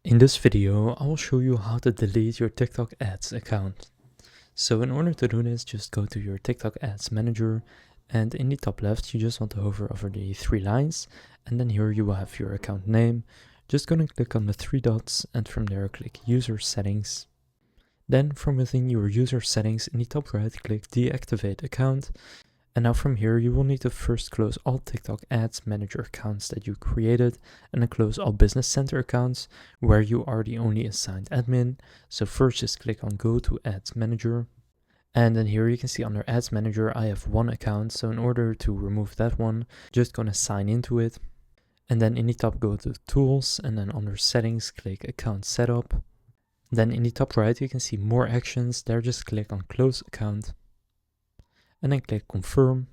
In this video, I will show you how to delete your TikTok Ads account. So in order to do this, just go to your TikTok Ads manager, and in the top left, you just want to hover over the three lines, and then here you will have your account name. Just gonna click on the three dots, and from there click User Settings. Then from within your user settings, in the top right, click Deactivate Account. And now from here, you will need to first close all TikTok Ads Manager accounts that you created, and then close all Business Center accounts where you are the only assigned admin. So first just click on Go to Ads Manager. And then here you can see under Ads Manager, I have one account. So in order to remove that one, just gonna sign into it. And then in the top, go to Tools, and then under Settings, click Account Setup. Then in the top right, you can see more actions. There just click on Close Account. And then click Confirm.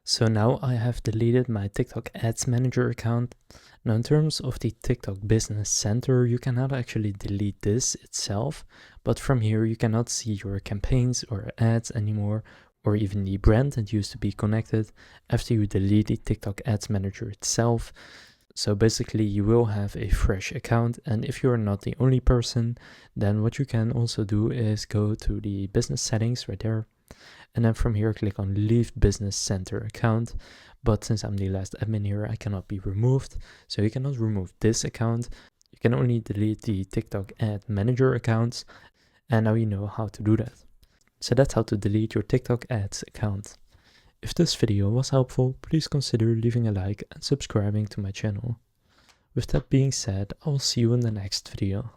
So now I have deleted my TikTok Ads Manager account. Now in terms of the TikTok Business Center, you cannot actually delete this itself, but from here you cannot see your campaigns or ads anymore, or even the brand that used to be connected after you delete the TikTok Ads Manager itself. So basically you will have a fresh account, and if you're not the only person, then what you can also do is go to the business settings right there. And then from here, click on Leave Business Center Account. But since I'm the last admin here, I cannot be removed. So you cannot remove this account. You can only delete the TikTok Ad Manager accounts. And now you know how to do that. So that's how to delete your TikTok Ads account. If this video was helpful, please consider leaving a like and subscribing to my channel. With that being said, I will see you in the next video.